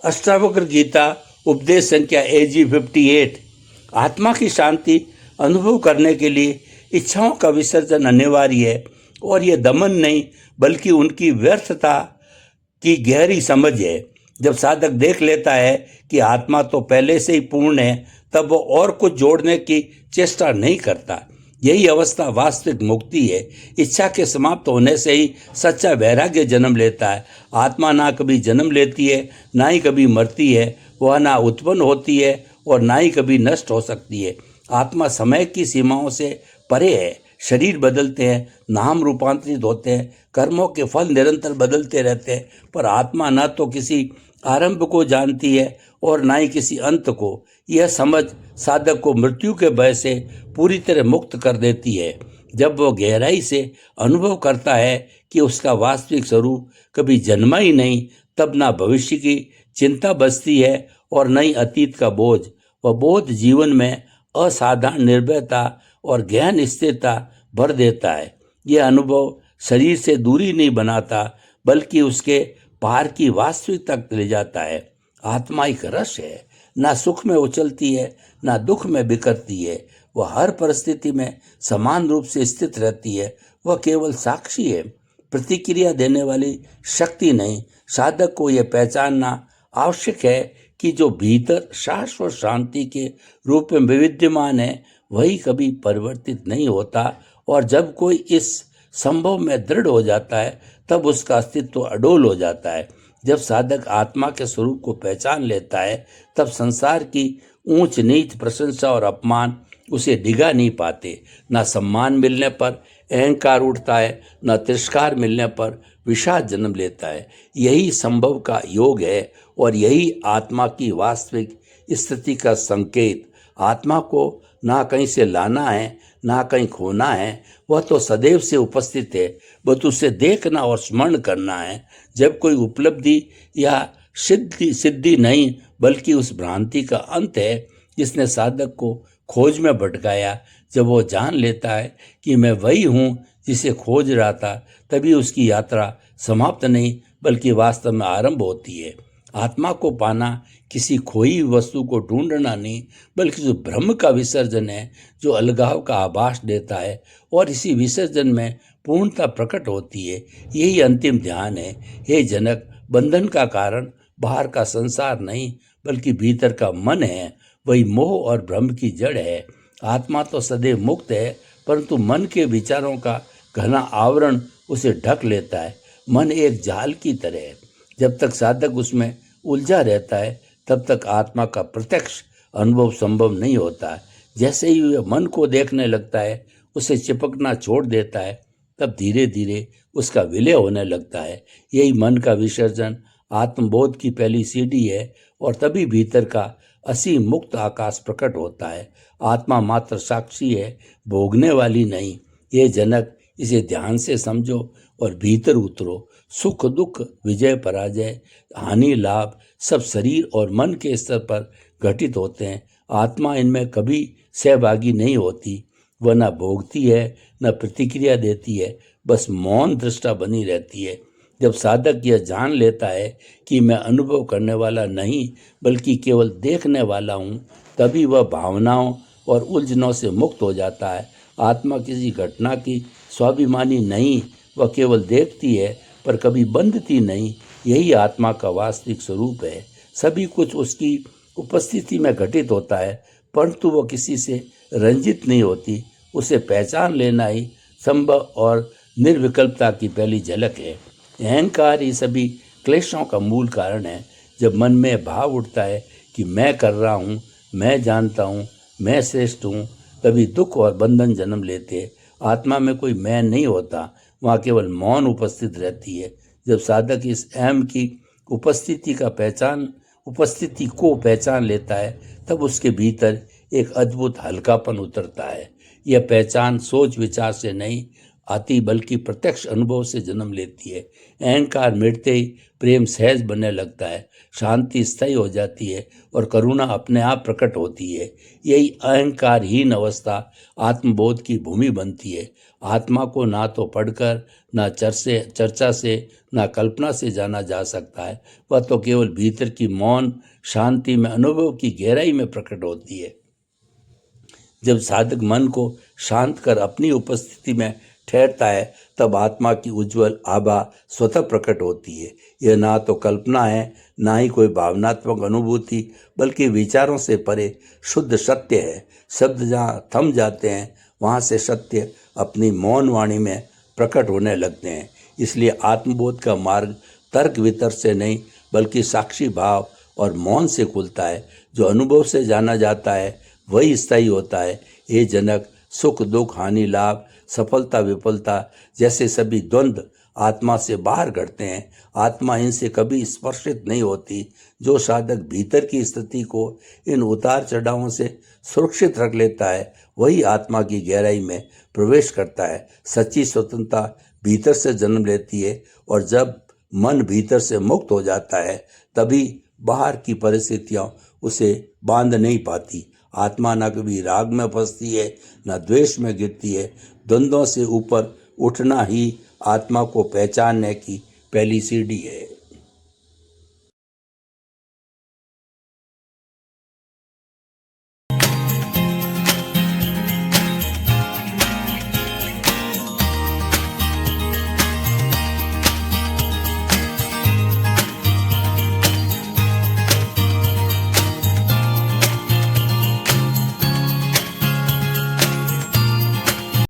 अष्टावक्र गीता उपदेश संख्या AG 58। आत्मा की शांति अनुभव करने के लिए इच्छाओं का विसर्जन अनिवार्य है और यह दमन नहीं बल्कि उनकी व्यर्थता की गहरी समझ है। जब साधक देख लेता है कि आत्मा तो पहले से ही पूर्ण है, तब वो और कुछ जोड़ने की चेष्टा नहीं करता। यही अवस्था वास्तविक मुक्ति है। इच्छा के समाप्त होने से ही सच्चा वैराग्य जन्म लेता है। आत्मा ना कभी जन्म लेती है, ना ही कभी मरती है। वह ना उत्पन्न होती है और ना ही कभी नष्ट हो सकती है। आत्मा समय की सीमाओं से परे है। शरीर बदलते हैं, नाम रूपांतरित होते हैं, कर्मों के फल निरंतर बदलते रहते हैं, पर आत्मा न तो किसी आरंभ को जानती है और ना ही किसी अंत को। यह समझ साधक को मृत्यु के भय से पूरी तरह मुक्त कर देती है। जब वह गहराई से अनुभव करता है कि उसका वास्तविक स्वरूप कभी जन्मा ही नहीं, तब ना भविष्य की चिंता बचती है और न ही अतीत का बोझ। वह बोध जीवन में असाधारण निर्भयता और गहन स्थिरता भर देता है। यह अनुभव शरीर से दूरी नहीं बनाता बल्कि उसके पार की वास्तविकता तक ले जाता है। आत्मा एक रस है, ना सुख में उछलती है ना दुख में बिखरती है। वह हर परिस्थिति में समान रूप से स्थित रहती है। वह केवल साक्षी है, प्रतिक्रिया देने वाली शक्ति नहीं। साधक को यह पहचानना आवश्यक है कि जो भीतर शाश्वत शांति के रूप में विद्यमान है वही कभी परिवर्तित नहीं होता, और जब कोई इस संभव में दृढ़ हो जाता है तब उसका अस्तित्व अडोल हो जाता है। जब साधक आत्मा के स्वरूप को पहचान लेता है तब संसार की ऊंच नीच, प्रशंसा और अपमान उसे डिगा नहीं पाते। न सम्मान मिलने पर अहंकार उठता है, न तिरस्कार मिलने पर विषाद जन्म लेता है। यही संभव का योग है और यही आत्मा की वास्तविक स्थिति का संकेत। आत्मा को ना कहीं से लाना है ना कहीं खोना है, वह तो सदैव से उपस्थित है। बस उसे देखना और स्मरण करना है। जब कोई उपलब्धि या सिद्धि नहीं बल्कि उस भ्रांति का अंत है जिसने साधक को खोज में भटकाया। जब वो जान लेता है कि मैं वही हूँ जिसे खोज रहा था, तभी उसकी यात्रा समाप्त नहीं बल्कि वास्तव में आरंभ होती है। आत्मा को पाना किसी खोई वस्तु को ढूंढना नहीं बल्कि जो ब्रह्म का विसर्जन है, जो अलगाव का आभास देता है और इसी विसर्जन में पूर्णता प्रकट होती है। यही अंतिम ध्यान है। हे जनक, बंधन का कारण बाहर का संसार नहीं बल्कि भीतर का मन है। वही मोह और भ्रम की जड़ है। आत्मा तो सदैव मुक्त है, परंतु मन के विचारों का घना आवरण उसे ढक लेता है। मन एक जाल की तरह है। जब तक साधक उसमें उलझा रहता है तब तक आत्मा का प्रत्यक्ष अनुभव संभव नहीं होता। जैसे ही वह मन को देखने लगता है, उसे चिपकना छोड़ देता है, तब धीरे धीरे उसका विलय होने लगता है। यही मन का विसर्जन आत्मबोध की पहली सीढ़ी है और तभी भीतर का असीम मुक्त आकाश प्रकट होता है। आत्मा मात्र साक्षी है, भोगने वाली नहीं। ये जनक, इसे ध्यान से समझो और भीतर उतरो। सुख दुख, विजय पराजय, हानि लाभ सब शरीर और मन के स्तर पर घटित होते हैं। आत्मा इनमें कभी सहभागी नहीं होती। वह न भोगती है न प्रतिक्रिया देती है, बस मौन दृष्टा बनी रहती है। जब साधक यह जान लेता है कि मैं अनुभव करने वाला नहीं बल्कि केवल देखने वाला हूँ, तभी वह भावनाओं और उलझनों से मुक्त हो जाता है। आत्मा किसी घटना की स्वाभिमानी नहीं, वह केवल देखती है पर कभी बंधती नहीं। यही आत्मा का वास्तविक स्वरूप है। सभी कुछ उसकी उपस्थिति में घटित होता है, परंतु वह किसी से रंजित नहीं होती। उसे पहचान लेना ही संभव और निर्विकल्पता की पहली झलक है। अहंकार ही सभी क्लेशों का मूल कारण है। जब मन में भाव उठता है कि मैं कर रहा हूँ, मैं जानता हूँ, मैं श्रेष्ठ हूँ, तभी दुख और बंधन जन्म लेते। आत्मा में कोई मैं नहीं होता, वहाँ केवल मौन उपस्थित रहती है। जब साधक इस अहम की उपस्थिति को पहचान लेता है तब उसके भीतर एक अद्भुत हल्कापन उतरता है। यह पहचान सोच विचार से नहीं आती बल्कि प्रत्यक्ष अनुभव से जन्म लेती है। अहंकार मिटते ही प्रेम सहज बनने लगता है, शांति स्थायी हो जाती है और करुणा अपने आप प्रकट होती है। यही अहंकारहीन अवस्था आत्मबोध की भूमि बनती है। आत्मा को ना तो पढ़कर, ना चर्चा से, ना कल्पना से जाना जा सकता है। वह तो केवल भीतर की मौन शांति में, अनुभव की गहराई में प्रकट होती है। जब साधक मन को शांत कर अपनी उपस्थिति में ठहरता है, तब आत्मा की उज्जवल आभा स्वतः प्रकट होती है। यह ना तो कल्पना है, ना ही कोई भावनात्मक अनुभूति, बल्कि विचारों से परे शुद्ध सत्य है। शब्द जहाँ थम जाते हैं, वहाँ से सत्य अपनी मौन वाणी में प्रकट होने लगते हैं। इसलिए आत्मबोध का मार्ग तर्क वितर्क से नहीं, बल्कि साक्षी भाव और मौन से खुलता है। जो अनुभव से जाना जाता है वही स्थायी होता है। हे जनक, सुख दुख, हानि लाभ, सफलता विफलता जैसे सभी द्वंद्व आत्मा से बाहर घटते हैं। आत्मा इनसे कभी स्पर्शित नहीं होती। जो साधक भीतर की स्थिति को इन उतार चढ़ावों से सुरक्षित रख लेता है, वही आत्मा की गहराई में प्रवेश करता है। सच्ची स्वतंत्रता भीतर से जन्म लेती है, और जब मन भीतर से मुक्त हो जाता है, तभी बाहर की परिस्थितियां उसे बांध नहीं पाती। आत्मा न कभी राग में फंसती है, न द्वेष में गिरती है। द्वंद्वों से ऊपर उठना ही आत्मा को पहचानने की पहली सीढ़ी है।